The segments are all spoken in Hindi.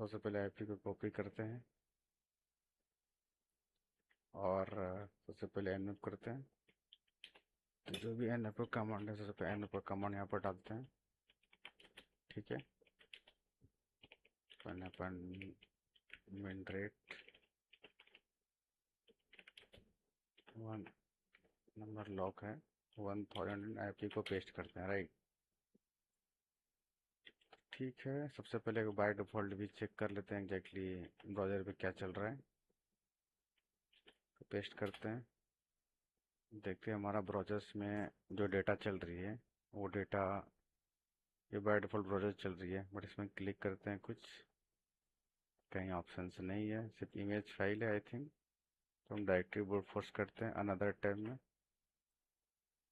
सबसे पहले आईपी को कॉपी करते हैं और सबसे पहले एनएफ करते हैं। तो जो भी एनएफ कमांड है सबसे पहले एनएफ कमांड यहाँ पर डालते हैं। ठीक है, पहले अपन मिन रेट 1 नंबर लॉक है 1000 आईपी को पेस्ट करते हैं। राइट, ठीक है। सबसे पहले बाय डिफ़ॉल्ट भी चेक कर लेते हैं एग्जैक्टली ब्राउज़र पे क्या चल रहा है। तो पेस्ट करते हैं, देखते हैं हमारा ब्राउज़र्स में जो डेटा चल रही है वो डेटा ये बाय डिफ़ॉल्ट ब्राउज़र चल रही है। बट इसमें क्लिक करते हैं, कुछ कहीं ऑप्शंस नहीं है, सिर्फ इमेज फाइल है आई थिंक। तो हम डायरेक्टरी ब्रूट फोर्स करते हैं अनदर टैब में।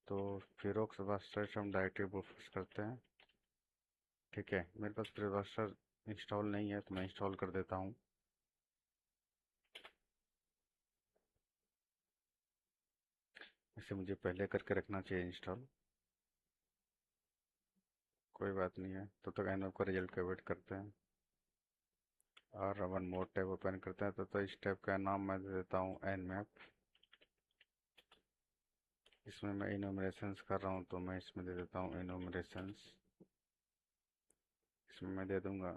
तो फिरोक्स बास्टर हम डायरेक्टरी ब्रूट फोर्स करते हैं। ठीक है, मेरे पास फिरोक्स इंस्टॉल नहीं है तो मैं इंस्टॉल कर देता हूँ। इसे मुझे पहले करके रखना चाहिए इंस्टॉल, कोई बात नहीं है। तो तक एनओ का रिजल्ट का वेट करते हैं और वन मोर टैब ओपन करते हैं। तो इस टैब का नाम मैं दे देता हूँ एन मैप। इसमें मैं इनोमरेशंस कर रहा हूँ तो मैं इसमें दे देता हूँ इनोमरेशंस। इसमें मैं दे दूंगा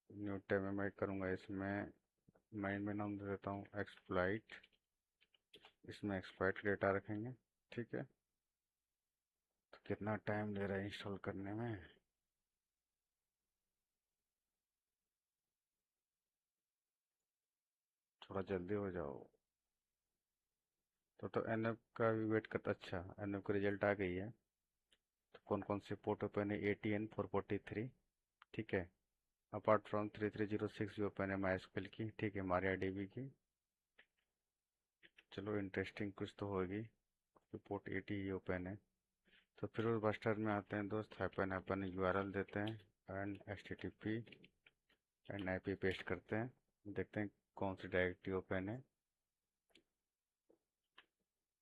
न्यू टैब में मैं करूँगा, इसमें माइंड में नाम दे देता हूँ एक्सप्लॉइट। इसमें एक्सप्लॉइट डेटा रखेंगे। ठीक है, तो कितना टाइम ले रहा है इंस्टॉल करने में। थोड़ा जल्दी हो जाओ। तो एनएफ का भी वेट करता। अच्छा, एनएफ का रिजल्ट आ गई है। तो कौन कौन से पोर्ट ओपन है? ATN 443। ठीक है, अपार्ट फ्रॉम 3306 भी ओपन है MySQL की। ठीक है, MariaDB की। चलो इंटरेस्टिंग कुछ तो होगी। तो पोर्ट 80 ही ओपन है। तो फिर उस बस्टर में आते हैं दोस्त, हैपन हैपन URL देते हैं and HTTP and IP paste करते हैं। देखते हैं कौन सी डायरेक्टरी ओपन है।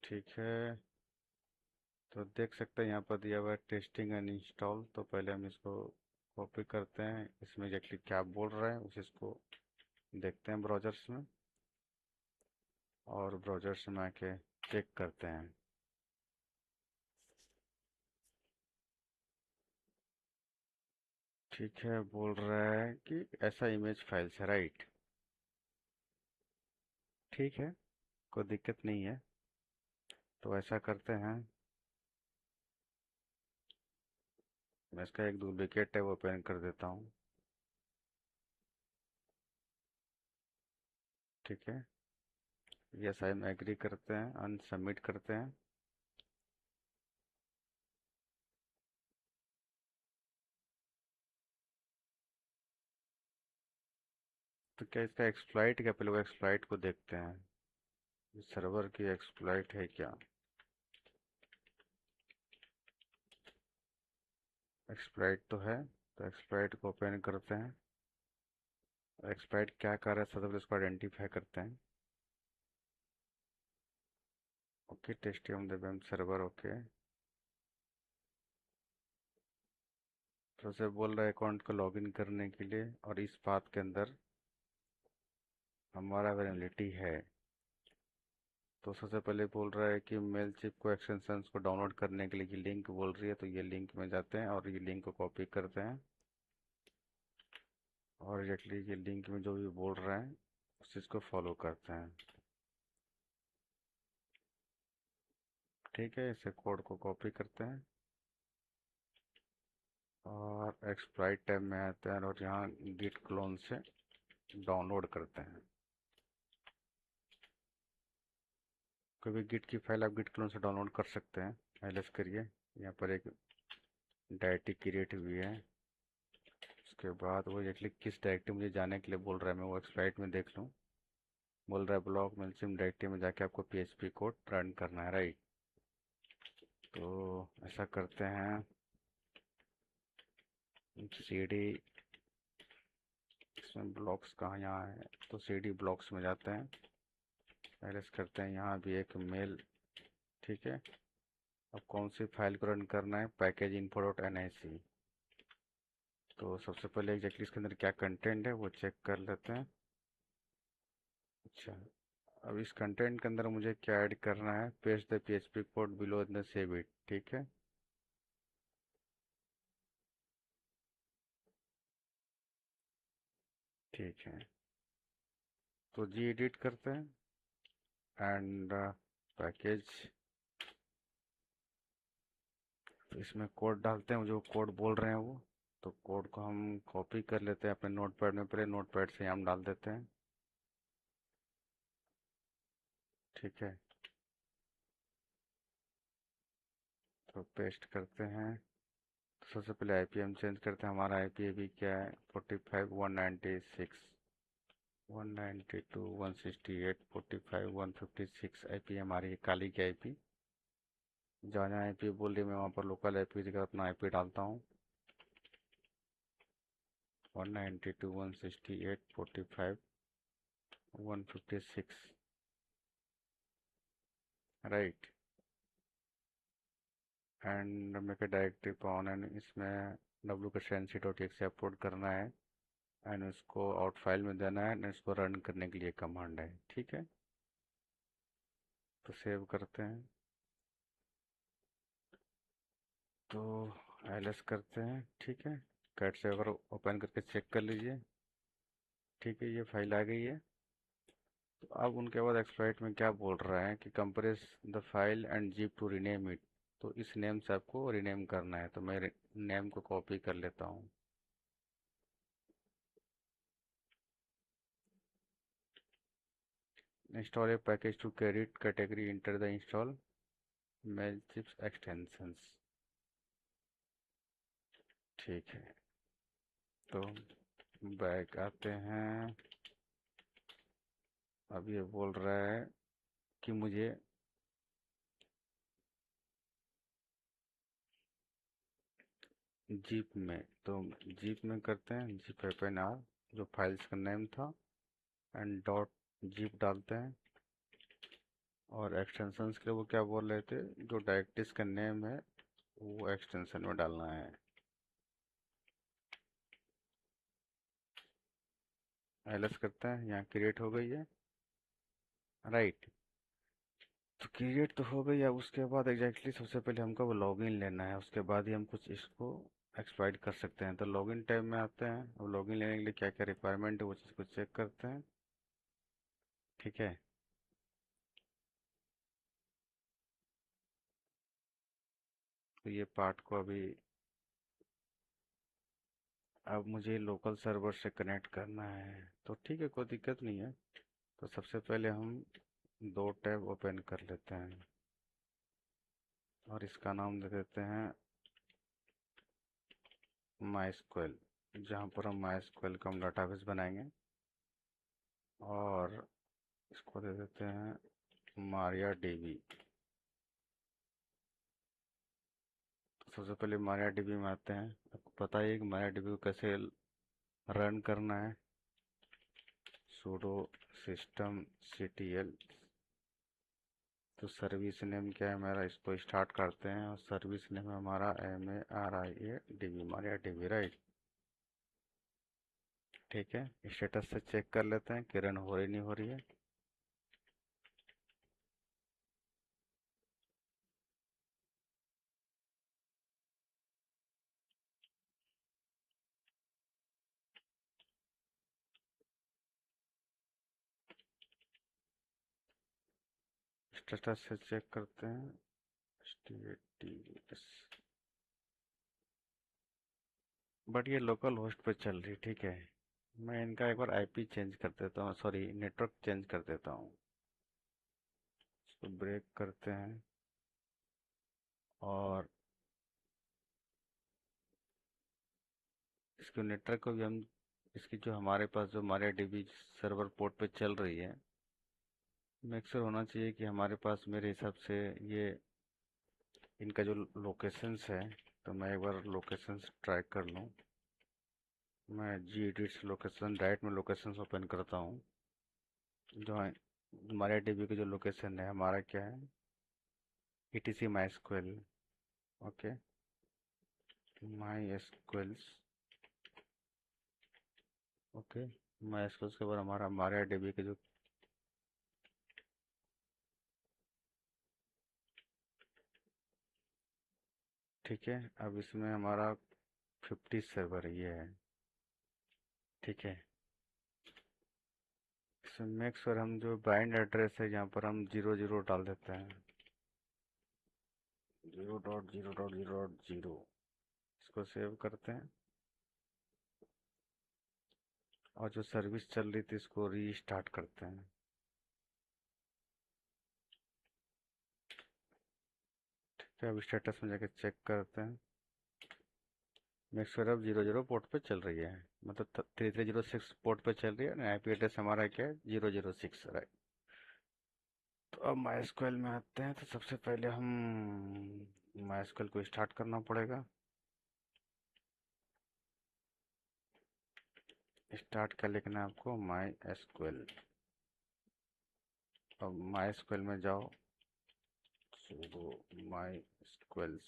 ठीक है, तो देख सकते हैं यहाँ पर दिया हुआ है टेस्टिंग एंड इंस्टॉल। तो पहले हम इसको कॉपी करते हैं, इसमें एग्जैक्टली क्या बोल रहा है उसे इसको देखते हैं ब्राउज़र्स में, और ब्राउज़र्स में आके चेक करते हैं। ठीक है, बोल रहा है कि ऐसा इमेज फाइल्स है। राइट, ठीक है, कोई दिक्कत नहीं है। तो ऐसा करते हैं, मैं इसका एक डुप्लीकेट टैब ओपन कर देता हूँ। ठीक है, यस आई एम एग्री करते हैं, अनसबमिट करते हैं। तो क्या इसका एक्सप्लॉइट, क्या पहले वो एक्सप्लॉइट को देखते हैं, सर्वर की एक्सप्लॉइट है क्या। एक्सप्लॉइट तो है, तो एक्सप्लॉइट को ओपन करते हैं। एक्सप्लॉइट क्या कर रहा है सबसे पहले उसको आइडेंटिफाई करते हैं। Okay, test on the web server. Okay, तो उसे बोल रहा है अकाउंट को लॉगिन करने के लिए, और इस पाथ के अंदर हमारा अवेलेबिलिटी है। तो सबसे पहले बोल रहा है कि मेल चिप को एक्सटेंशंस को डाउनलोड करने के लिए ये लिंक बोल रही है। तो ये लिंक में जाते हैं और ये लिंक को कॉपी करते हैं, और एग्जैक्टली ये लिंक में जो भी बोल रहा है उस चीज़ को फॉलो करते हैं। ठीक है, इसे कोड को कॉपी करते हैं और एक्सप्लॉइट टैब में आते हैं और यहाँ गिट क्लोन से डाउनलोड करते हैं। कोई भी गिट की फाइल आप गिट क्लोन से डाउनलोड कर सकते हैं। एलएस करिए, यहाँ पर एक डायरेक्टरी क्रिएट हुई है। उसके बाद वो एग्जैक्टली किस डायरेक्टरी मुझे जाने के लिए बोल रहा है, मैं वो एक्सप्लॉइट में देख लूँ। बोल रहा है ब्लॉक मेल्सिम डायरेक्टरी में जाके आपको PHP कोड रन करना है। राइट, तो ऐसा करते हैं, CD, इसमें ब्लॉक्स कहाँ, यहाँ है तो CD ब्लॉक्स में जाते हैं। एलएस करते हैं, यहाँ भी एक मेल। ठीक है, अब कौन सी फाइल को रन करना है? Package info.nic। तो सबसे पहले एग्जैक्टली इसके अंदर क्या कंटेंट है वो चेक कर लेते हैं। अच्छा, अब इस कंटेंट के अंदर मुझे क्या ऐड करना है, paste the PHP code below the save it, ठीक है। ठीक है, तो जी एडिट करते हैं एंड पैकेज, तो इसमें कोड डालते हैं, जो कोड बोल रहे हैं वो। तो कोड को हम कॉपी कर लेते हैं अपने नोटपैड में, पहले नोटपैड से हम डाल देते हैं। ठीक है, तो पेस्ट करते हैं। तो सबसे पहले आईपी हम चेंज करते हैं, हमारा आईपी अभी क्या है, 45 196 192 168 45 156 आईपी हमारी काली की आईपी। जहाँ जहाँ आईपी बोल रही है मैं वहाँ पर लोकल आईपी की जगह अपना आईपी डालता हूँ, 192 168 45 156, राइट। एंड मेरे डायरेक्टरी पाउन एंड इसमें डब्ल्यू का शेंसी डॉट एक्स अपलोड करना है एंड उसको आउट फाइल में देना है एंड इसको रन करने के लिए कमांड है, ठीक है। तो सेव करते हैं, तो एलएस करते हैं, ठीक है। कैट से अगर ओपन करके चेक कर लीजिए, ठीक है, ये फाइल आ गई है। तो अब उनके बाद एक्सप्लॉइट में क्या बोल रहा है कि compress the file and zip to rename it. तो इस नेम से आपको रीनेम करना है, तो मैं नेम को कॉपी कर लेता हूँ। Install a package to credit category, enter the install mail chips extensions, ठीक है। तो बैक आते हैं, अब ये बोल रहा है कि मुझे जीप में, तो जीप में करते हैं जीप एपन आर, जो फाइल्स का नेम था, एंड डॉट जीप डालते हैं। और एक्सटेंशंस के लिए वो क्या बोल रहे थे, जो डायरेक्टरीज का नेम है वो एक्सटेंशन में डालना है। एलएस करते हैं, यहाँ क्रिएट हो गई है, राइट। तो क्रिएट तो हो गई। अब उसके बाद एग्जैक्टली सबसे पहले हमको वो लॉगिन लेना है, उसके बाद ही हम कुछ इसको एक्सप्लॉइट कर सकते हैं। तो लॉगिन टैब में आते हैं, अब लॉगिन लेने के लिए क्या क्या रिक्वायरमेंट है वो चीज़ को चेक करते हैं, ठीक है। तो ये पार्ट को अभी, अब मुझे लोकल सर्वर से कनेक्ट करना है, तो ठीक है, कोई दिक्कत नहीं है। तो सबसे पहले हम दो टैब ओपन कर लेते हैं और इसका नाम दे देते हैं माई स्क्वेल, जहाँ पर हम माई स्क्वेल का हम डाटाबेस बनाएंगे। और इसको दे देते हैं मारिया डीबी। तो सबसे पहले मारिया डीबी में आते हैं। आपको पता ही है कि मारिया डीबी को कैसे रन करना है। sudo system ctl, तो सर्विस नेम क्या है मेरा, इसको स्टार्ट करते हैं और सर्विस नेम है हमारा MARIA DB, Maria dB, right. ठीक है, स्टेटस से चेक कर लेते हैं कि रन हो रही नहीं हो रही है। स्टेटस से चेक करते हैं, STATS, बट ये लोकल होस्ट पे चल रही, ठीक है। मैं इनका एक बार आईपी चेंज कर देता हूँ, सॉरी नेटवर्क चेंज कर देता हूँ। इसको ब्रेक करते हैं और इसके नेटवर्क को भी हम, इसकी जो हमारे पास जो हमारे डीबी सर्वर पोर्ट पे चल रही है, मेक श्योर होना चाहिए कि हमारे पास मेरे हिसाब से ये इनका जो लोकेशंस है। तो मैं एक बार लोकेशंस ट्राई कर लूँ। मैं जी एडिट से लोकेशन, डायरेक्ट में लोकेशंस ओपन करता हूँ। जो है हमारे डीबी का जो लोकेशन है हमारा क्या है, ETC माई स्क्वेल, ओके, माई स्क्वेल्स ओके, मैं इसको उसके बाद हमारा मारिया डीबी के जो, ठीक है, अब इसमें हमारा 50 सर्वर ये है, ठीक है। इसमें मेक श्योर हम जो बाइंड एड्रेस है यहाँ पर हम 00 डाल देते हैं, 0.0.0.0। इसको सेव करते हैं और जो सर्विस चल रही थी इसको रीस्टार्ट करते हैं। ठीक है, अब स्टेटस में जाके चेक करते हैं। मेक श्योर अब 00 पोर्ट पे चल रही है, मतलब 3306 पोर्ट पे चल रही है, आईपी एड्रेस हमारा क्या है, 006, राइट। तो अब माई में आते हैं, तो सबसे पहले हम माई को स्टार्ट करना पड़ेगा। स्टार्ट क्या लिखना है आपको, माई एसक्यूएल। अब माई एसक्यूएल में जाओ, सुडो माई एसक्यूएल।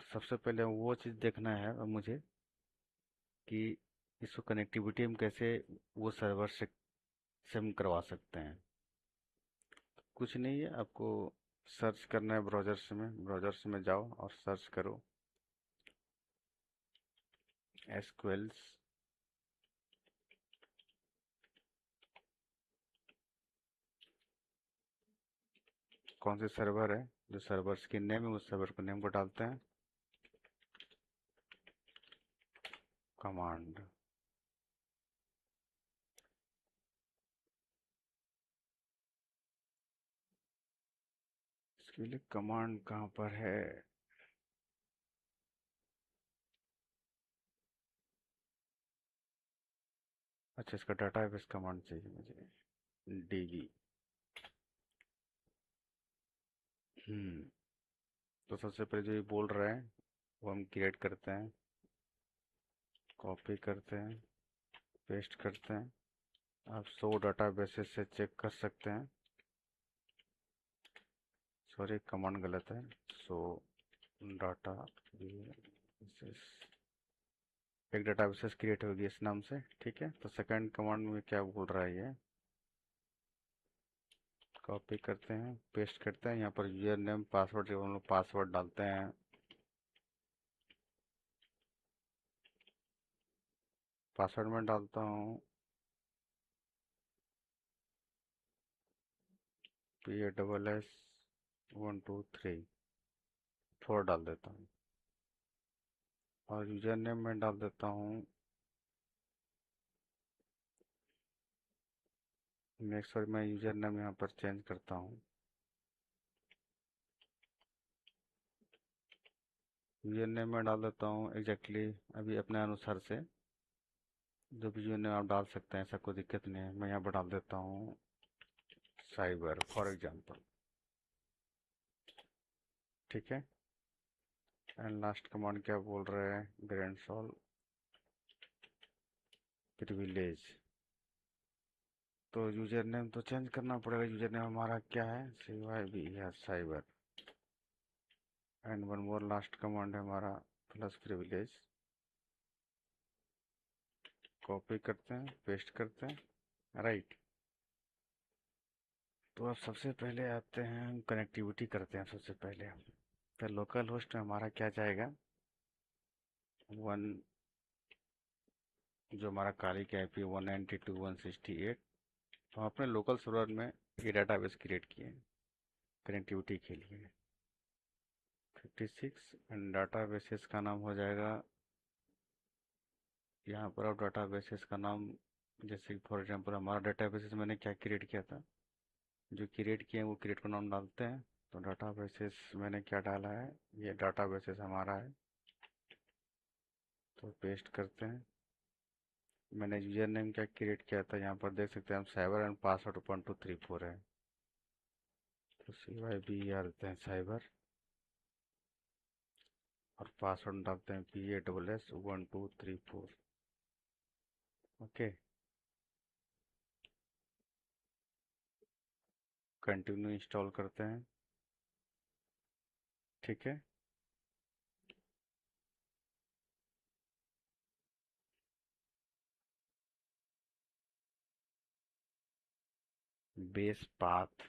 सबसे पहले वो चीज़ देखना है अब मुझे कि इसको कनेक्टिविटी हम कैसे वो सर्वर से हम करवा सकते हैं। कुछ नहीं है, आपको सर्च करना है ब्राउज़र्स में जाओ और सर्च करो एसक्यूएल्स। कौन से सर्वर है, जो सर्वर्स की नेम है उस सर्वर को नेम को डालते हैं, कमांड। इसके लिए कमांड कहाँ पर है, अच्छा इसका डाटाबेस कमांड चाहिए मुझे, डीबी। हम्म तो सबसे पहले जो ये बोल रहे हैं वो हम क्रिएट करते हैं, कॉपी करते हैं, पेस्ट करते हैं। आप 100 डाटाबेसेस से चेक कर सकते हैं, सॉरी कमांड गलत है, 100 डाटा बेसेस, एक डाटाबेसेस क्रिएट होगी इस नाम से, ठीक है। तो सेकंड कमांड में क्या बोल रहा है ये, कॉपी करते हैं, पेस्ट करते हैं, यहाँ पर यूजर नेम पासवर्ड जब हम लोग पासवर्ड डालते हैं, पासवर्ड में डालता हूँ PASS 123 4 डाल देता हूँ, और यूजर नेम में डाल देता हूँ, मेक श्योर मैं यूजर नेम यहाँ पर चेंज करता हूँ, यूजर नेम में डाल देता हूँ एग्जैक्टली अभी अपने अनुसार से, जो भी यूजर नेम आप डाल सकते हैं, ऐसा कोई दिक्कत नहीं है। मैं यहाँ पर डाल देता हूँ साइबर फॉर एग्जाम्पल, ठीक है। एंड लास्ट कमांड क्या बोल रहे हैं, ग्रैंड सॉल्व प्रिविलेज। तो यूजर नेम तो चेंज करना पड़ेगा, यूजर नेम हमारा क्या है, CYB है cyber. And one more last command है हमारा प्लस प्रिविलेज, कॉपी करते हैं, पेस्ट करते हैं, राइट। तो अब सबसे पहले आते हैं, हम कनेक्टिविटी करते हैं सबसे पहले। तो लोकल होस्ट में हमारा क्या जाएगा, वन, जो हमारा काली का IP 192.168। तो हम अपने लोकल सर्वर में ये डाटाबेस क्रिएट किए हैं कनेक्टिविटी के लिए, 56। एंड डाटाबेसेस का नाम हो जाएगा, यहाँ पर आप डाटाबेसेस का नाम, जैसे फॉर एग्जांपल हमारा डाटाबेसेस मैंने क्या क्रिएट किया था, जो क्रिएट किए हैं वो क्रिएट का नाम डालते हैं। तो डाटाबेसेस मैंने क्या डाला है, ये डाटाबेसेस हमारा है, तो पेस्ट करते हैं। मैंने यूजर नेम क्या क्रिएट किया था, यहाँ पर देख सकते हैं हम साइबर एंड पासवर्ड 1234 है, तो CYB डालते हैं साइबर, और पासवर्ड डालते हैं PASS 1234। ओके, कंटिन्यू इंस्टॉल करते हैं, ठीक है। Base path.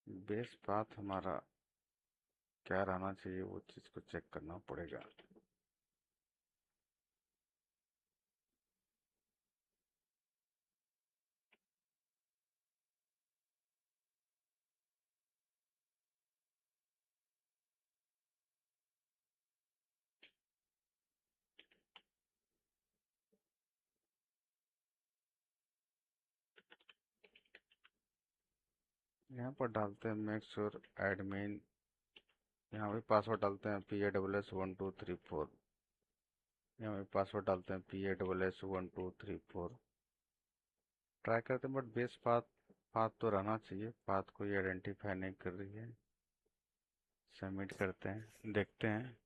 बेस पाथ हमारा क्या रहना चाहिए, वो चीज़ को चेक करना पड़ेगा। यहाँ पर डालते हैं मेक श्योर एडमिन। यहाँ पे पासवर्ड डालते हैं PASS1234। यहाँ पे पासवर्ड डालते हैं PASS1234। ट्राई करते हैं, बट बेस पाथ पाथ तो रहना चाहिए। पाथ को ये आइडेंटिफाई नहीं कर रही है। सबमिट करते हैं, देखते हैं।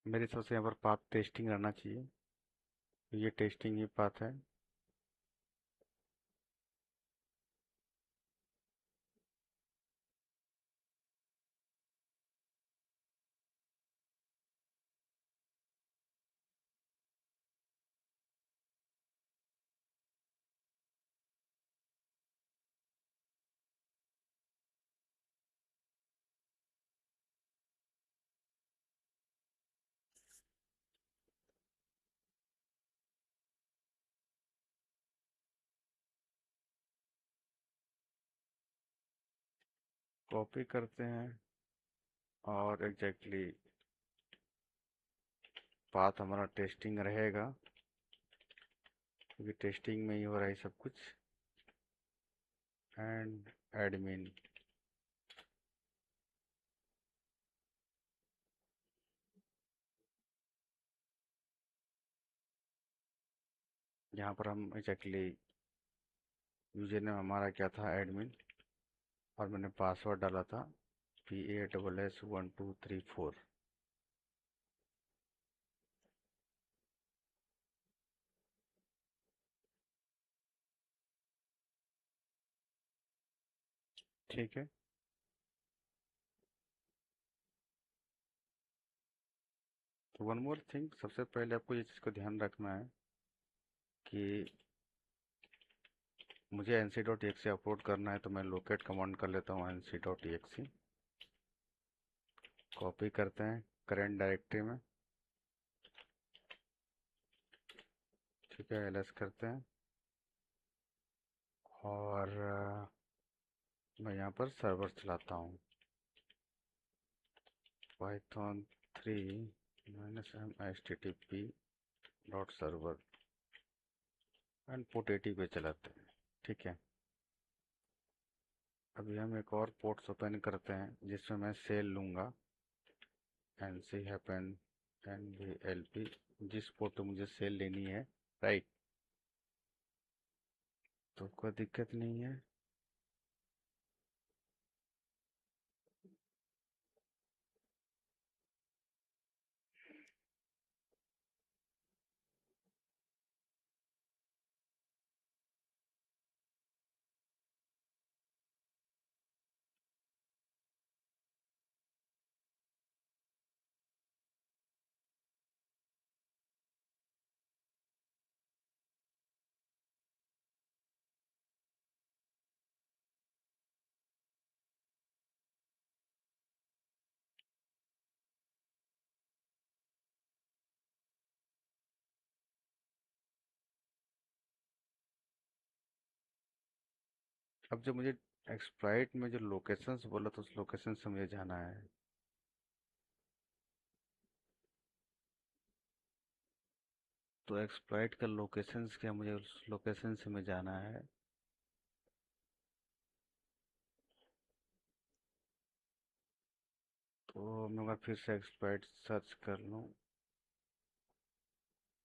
मेरे हिसाब से यहाँ पर पाथ टेस्टिंग रहना चाहिए। ये टेस्टिंग ही पाथ है। कॉपी करते हैं और एग्जैक्टली पाथ हमारा टेस्टिंग रहेगा, क्योंकि टेस्टिंग में ही हो रहा है सब कुछ। And admin. यहाँ पर हम एग्जैक्टली यूजर नेम हमारा क्या था, एडमिन, और मैंने पासवर्ड डाला था PASS1234। ठीक है। तो वन मोर थिंग, सबसे पहले आपको ये चीज़ को ध्यान रखना है कि मुझे nc.exe अपलोड करना है, तो मैं लोकेट कमांड कर लेता हूँ nc.exe। कॉपी करते हैं करेंट डायरेक्टरी में। ठीक है, ls करते हैं और मैं यहाँ पर सर्वर चलाता हूँ, python 3 -m http.server and port 80 पे चलाते हैं। ठीक है। अभी हम एक और पोर्ट्स ओपन करते हैं जिसमें मैं सेल लूँगा, nc happen nvlp, जिस पोर्ट पे मुझे सेल लेनी है। राइट। तो कोई दिक्कत नहीं है। अब जो मुझे एक्सप्लॉइट में जो लोकेशंस बोला था, उस लोकेशन से मुझे जाना है। तो एक्सप्लॉइट का लोकेशंस क्या, मुझे उस लोकेशन से मैं जाना है। तो मैं एक बार फिर से एक्सप्लॉइट सर्च कर लूँ।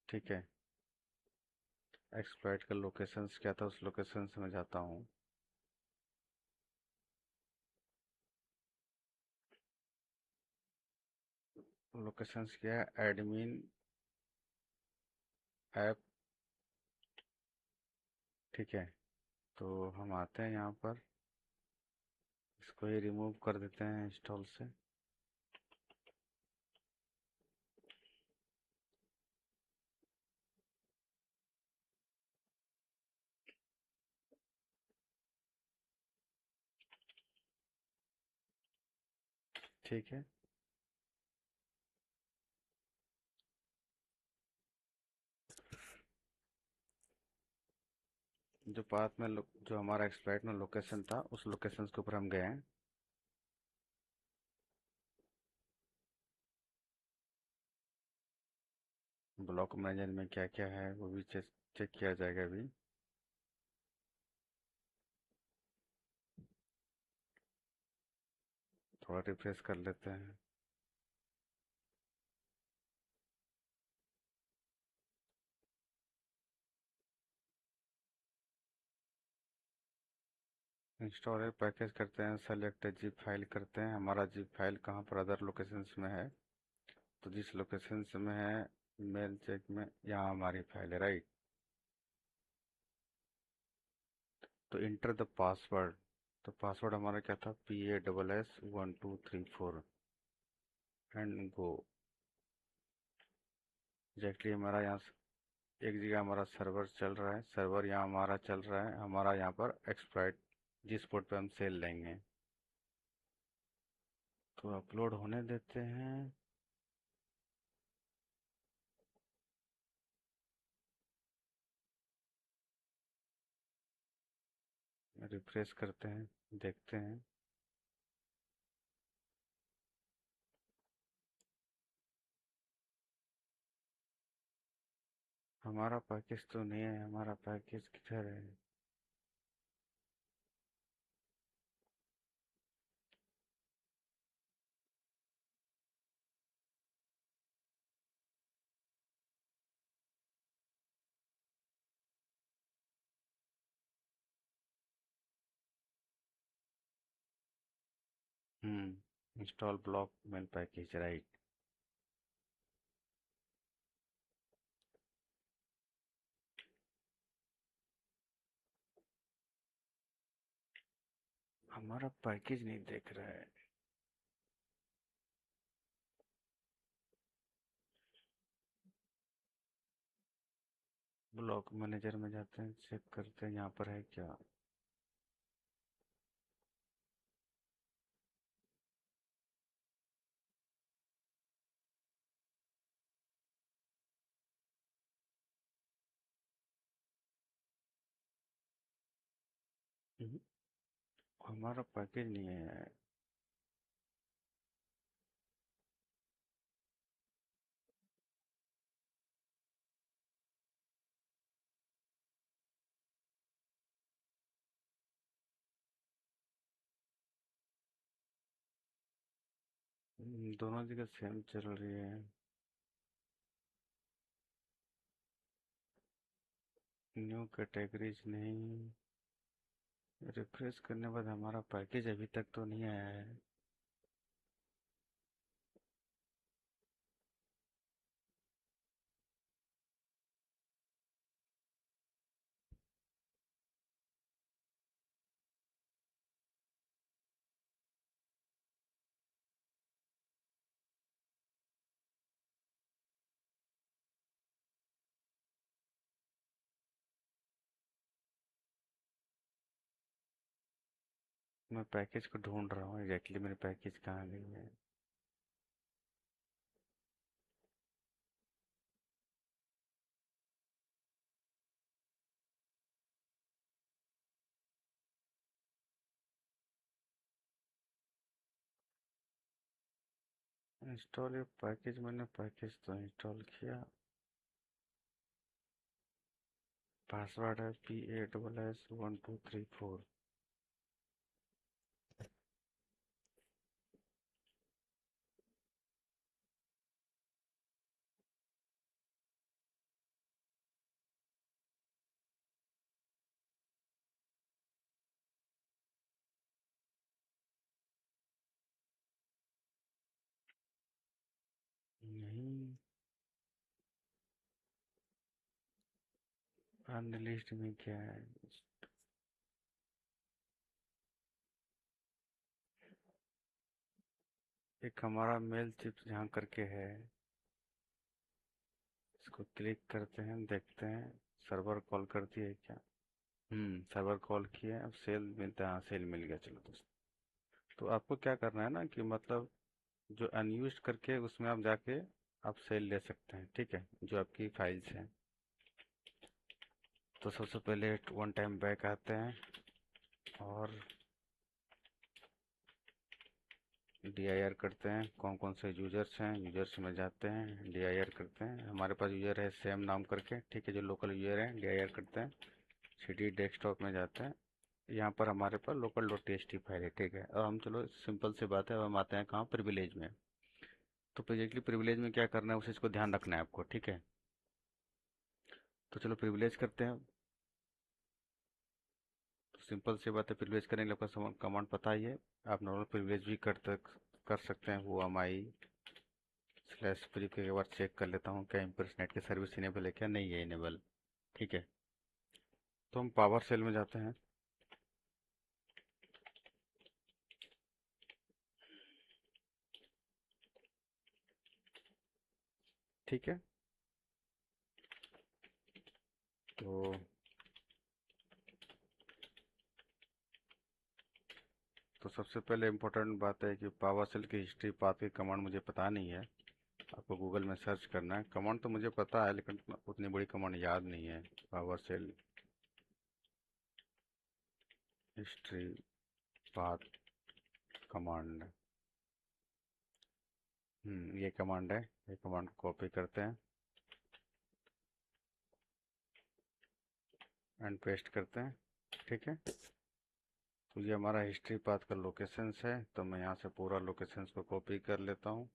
ठीक है। एक्सप्लॉइट का लोकेशंस क्या था, उस लोकेशन से मैं जाता हूँ। लोकेशंस क्या है, एडमिन ऐप। ठीक है, तो हम आते हैं यहाँ पर, इसको ही रिमूव कर देते हैं इंस्टॉल से। ठीक है, जो पाथ में जो हमारा एक्सपायर्ड में लोकेशन था, उस लोकेशन के ऊपर हम गए हैं। ब्लॉक मैनेजर में क्या क्या है वो भी चेक चेक किया जाएगा अभी। थोड़ा रिफ्रेश कर लेते हैं। इंस्टॉल पैकेज करते हैं, सेलेक्ट जिप फाइल करते हैं। हमारा जिप फाइल कहाँ पर अदर लोकेशंस में है, तो जिस लोकेशंस में है मेल चेक में, यहाँ हमारी फाइल है, राइट। तो इंटर द पासवर्ड। तो पासवर्ड हमारा क्या था, PASS1234 एंड गो। एग्जैक्टली हमारा यहाँ एक जगह हमारा सर्वर चल रहा है, सर्वर यहाँ हमारा चल रहा है, हमारा यहाँ पर एक्सप्लॉइट जिस पोर्ट पे हम सेल लेंगे। तो अपलोड होने देते हैं। रिफ्रेश करते हैं, देखते हैं। हमारा पैकेज तो नहीं है, हमारा पैकेज किधर है। Install block mail package, right. हमारा पैकेज नहीं देख रहा है। ब्लॉक मैनेजर में जाते हैं, चेक करते हैं यहाँ पर है क्या। हम्म, हमारा पैकेज नहीं है। दोनों जगह सेम चल रही है। न्यू कैटेगरीज नहीं। रिफ्रेश करने के बाद हमारा पैकेज अभी तक तो नहीं आया है। मैं पैकेज को ढूंढ रहा हूँ, एग्जैक्टली मेरे पैकेज कहाँ गई है। इंस्टॉल ये पैकेज, मैंने पैकेज तो इंस्टॉल किया। पासवर्ड है PASS1234। नहीं, अनलिस्ट में क्या है? एक हमारा मेल चिप यहाँ करके है, इसको क्लिक करते हैं, देखते हैं सर्वर कॉल करती है क्या। सर्वर कॉल किया है, अब सेल मिलता है, हाँ सेल मिल गया। चलो दोस्त, तो आपको क्या करना है ना कि मतलब जो अनयूज्ड करके उसमें आप जाके आप सेल ले सकते हैं, ठीक है, जो आपकी फाइल्स हैं। तो सबसे पहले वन टाइम बैक आते हैं और dir करते हैं कौन कौन से यूजर्स हैं, यूजर्स में जाते हैं, dir करते हैं। हमारे पास यूजर है सेम नाम करके, ठीक है, जो लोकल यूजर है dir करते हैं, cd डेस्कटॉप में जाते हैं। यहाँ पर हमारे पास लोकल डॉट टी फाइल है, ठीक है। अब हम चलो सिंपल सी बात है, अब हम आते हैं कहाँ, प्रिविलेज में। तो बेसिकली प्रिविलेज में क्या करना है उस चीज़ को ध्यान रखना है आपको, ठीक है। तो चलो प्रिविलेज करते हैं। तो सिंपल सी बात है, प्रिविलेज करने के लिए आपका कमांड पता ही है। आप नॉर्मल प्रिविलेज भी कर सकते हैं, वो mi स्लैश प्री के एक बार चेक कर लेता हूँ क्या इम्प्रेस नेट की सर्विस इनेबल है क्या, नहीं है इनेबल, ठीक है। तो हम पावर सेल में जाते हैं। ठीक है। तो सबसे पहले इम्पोर्टेंट बात है कि पावर सेल की हिस्ट्री पाथ की कमांड मुझे पता नहीं है, आपको गूगल में सर्च करना है। कमांड तो मुझे पता है लेकिन उतनी बड़ी कमांड याद नहीं है। PowerShell history path command, ये कमांड है, ये कमांड कॉपी करते हैं एंड पेस्ट करते हैं, ठीक है। तो ये हमारा हिस्ट्री पाथ का लोकेशंस है, तो मैं यहाँ से पूरा लोकेशंस को कॉपी कर लेता हूँ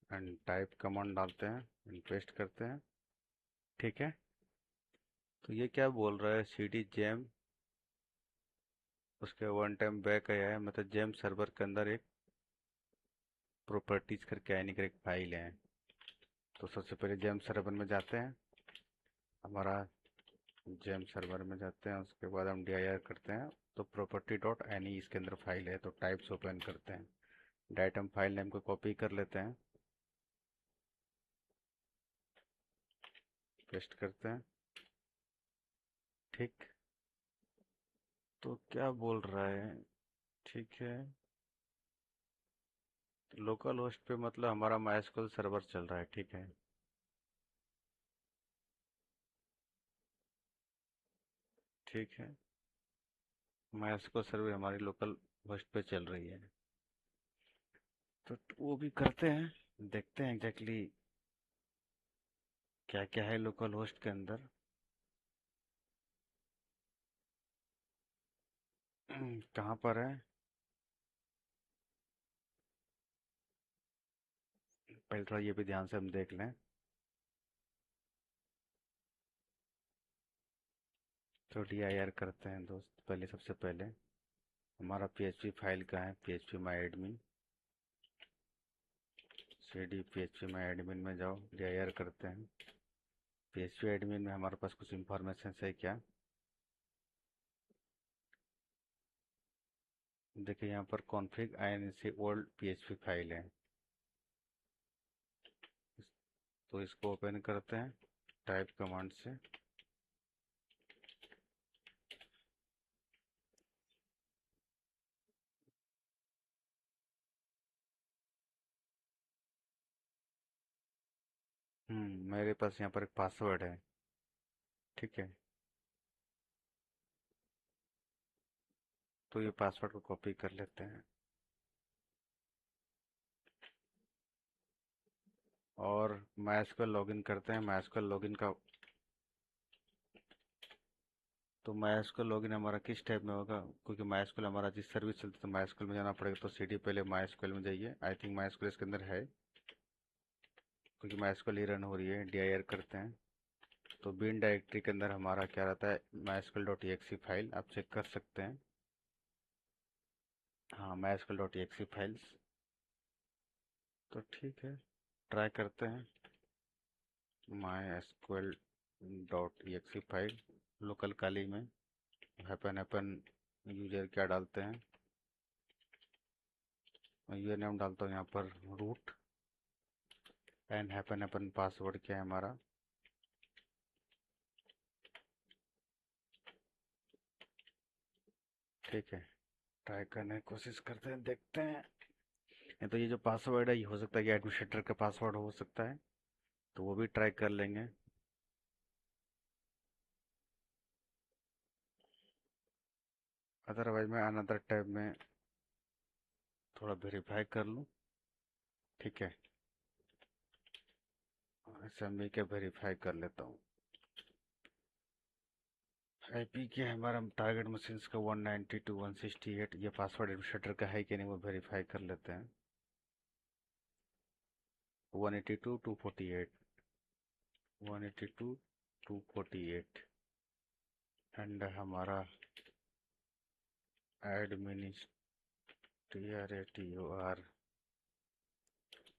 एंड टाइप कमांड डालते हैं एंड पेस्ट करते हैं, ठीक है। तो ये क्या बोल रहा है, सी डी जेम, उसके वन टाइम बैक आया है, मतलब जेम सर्वर के अंदर एक प्रॉपर्टीज करके आने का एक फाइल है। तो सबसे पहले जेम सर्वर में जाते हैं, हमारा जेम सर्वर में जाते हैं, उसके बाद हम dir करते हैं। तो प्रॉपर्टी डॉट एन ई इसके अंदर फाइल है, तो टाइप्स ओपन करते हैं, डायरेक्ट हम फाइल नेम को कॉपी कर लेते हैं, पेस्ट करते हैं, ठीक। तो क्या बोल रहा है, ठीक है। लोकल होस्ट पे मतलब हमारा माइस्क्ल सर्वर चल रहा है, ठीक है, ठीक है। माइस्क्ल सर्वर हमारी लोकल होस्ट पे चल रही है। तो वो भी करते हैं, देखते हैं एग्जैक्टली क्या क्या है लोकल होस्ट के अंदर। कहाँ पर है, पहले थोड़ा ये भी ध्यान से हम देख लें। तो dir करते हैं दोस्त, पहले सबसे पहले हमारा php फाइल कहाँ है, php my admin, cd php my admin में जाओ, dir करते हैं। php admin में हमारे पास कुछ इंफॉर्मेशन है क्या, देखिए यहाँ पर config inc old php file है, तो इसको ओपन करते हैं टाइप कमांड से। मेरे पास यहाँ पर एक पासवर्ड है, ठीक है। तो ये पासवर्ड को कॉपी कर लेते हैं और MySQL लॉगिन करते हैं। MySQL लॉगिन का, तो MySQL लॉगिन हमारा किस टाइप में होगा, क्योंकि MySQL हमारा जिस सर्विस चलती है तो MySQL में जाना पड़ेगा। तो सीडी पहले MySQL में जाइए, आई थिंक MySQL इसके अंदर है, क्योंकि MySQL ही रन हो रही है। dir करते हैं, तो बिन डायरेक्टरी के अंदर हमारा क्या रहता है, mysql.exe फाइल, आप चेक कर सकते हैं। हाँ, mysql.exe फाइल्स, तो ठीक है, ट्राई करते हैं mysql.exe dot exe file local Kali में हैपन यूजर क्या डालते हैं, यूजर नेम डालता हूँ यहाँ पर रूट एंड हैपन पासवर्ड क्या है हमारा, ठीक है। ट्राई करने की कोशिश करते हैं, देखते हैं। नहीं तो ये जो पासवर्ड है ये हो सकता है कि एडमिनिस्ट्रेटर का पासवर्ड हो सकता है, तो वो भी ट्राई कर लेंगे। अदरवाइज मैं अनदर टैब में थोड़ा वेरीफाई कर लूँ, ठीक है। एसएमबी के वेरीफाई कर लेता हूँ। आईपी क्या है हमारा टारगेट मशीन्स का 192.168, ये पासवर्ड एडमिनिस्ट्रेटर का है कि नहीं वो वेरीफाई कर लेते हैं। 182.248, 182.248 एंड हमारा एडमिनिस्ट्रेटर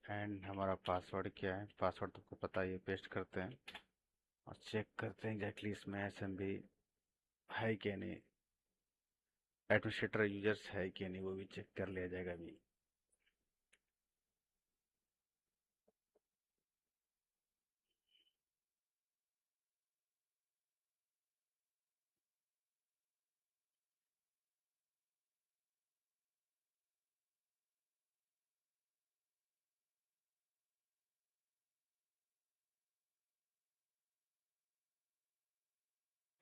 एंड हमारा पासवर्ड क्या है, पासवर्ड तुमको पता है, ये पेस्ट करते हैं और चेक करते हैं एग्जैक्टली इसमें एसएमबी है कि नहीं, एडमिनिस्ट्रेटर यूजर्स है कि नहीं, वो भी चेक कर लिया जाएगा अभी।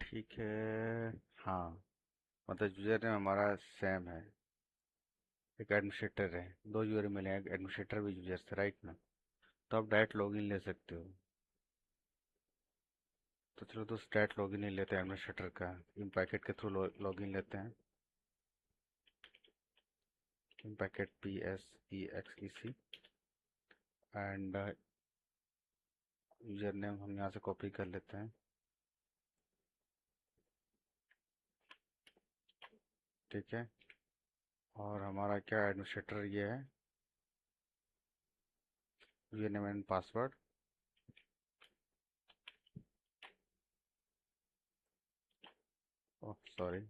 ठीक है, हाँ, मतलब यूजर नेम हमारा सेम है, एक एडमिनिस्ट्रेटर है, दो यूजर मिले हैं, एडमिनिस्ट्रेटर भी यूजर से, राइट ना। तो आप डायरेक्ट लॉगिन ले सकते हो। तो चलो तो डायरेक्ट लॉगिन ही लेते हैं एडमिनिस्ट्रेटर का, इन पैकेट के थ्रू लॉगिन लेते हैं। Impacket PSEXEC and user name हम यहाँ से कॉपी कर लेते हैं, ठीक है। और हमारा क्या एडमिनिस्ट्रेटर ये है, user name and password, oh sorry,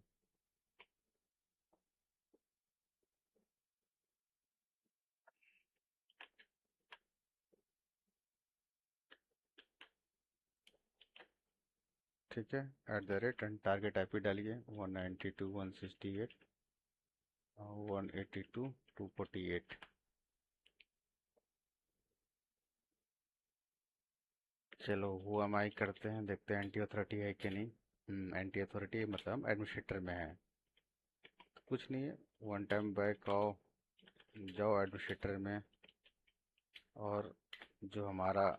ठीक है। @ एंड टारगेट आईपी डालिए 192.168 182.248। चलो वो एम आई करते हैं, देखते हैं एंटी अथॉरिटी है कि नहीं। एंटी अथॉरिटी मतलब हम एडमिनिस्ट्रेटर में है, तो कुछ नहीं है, वन टाइम बैक आओ, जाओ एडमिनिस्ट्रेटर में, और जो हमारा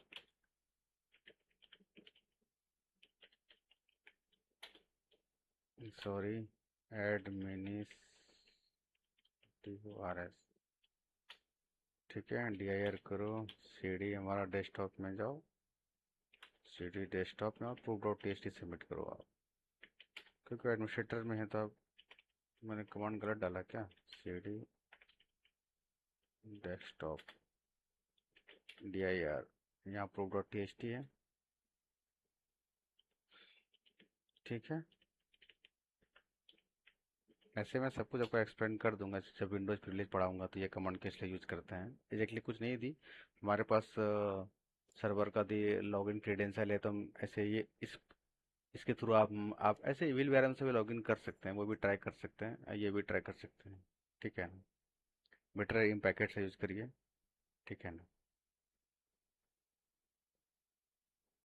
सॉरी एडमिनिस्ट्रेटिव ठीक है, dir करो, cd हमारा डेस्कटॉप में जाओ, cd डेस्कटॉप में और proof.txt सबमिट करो आप, क्योंकि एडमिनिस्ट्रेटर में है तो आप, मैंने कमांड गलत डाला क्या, cd डेस्कटॉप dir, यहाँ proof.txt है, ठीक है। ऐसे मैं सब कुछ आपको एक्सप्लेन कर दूंगा जब विंडोज प्रिविलेज पढ़ाऊंगा, तो ये कमांड किस लिए यूज करते हैं, एग्जैक्टली कुछ नहीं दी हमारे पास, सर्वर का दी लॉगिन क्रेडेंशियल है, तो हम ऐसे ये इसके थ्रू आप ऐसे विल वैरम से भी लॉगिन कर सकते हैं, वो भी ट्राई कर सकते हैं, ये भी ट्राई कर सकते हैं, ठीक है ना। बेटर इन पैकेट से यूज करिए, ठीक है ना।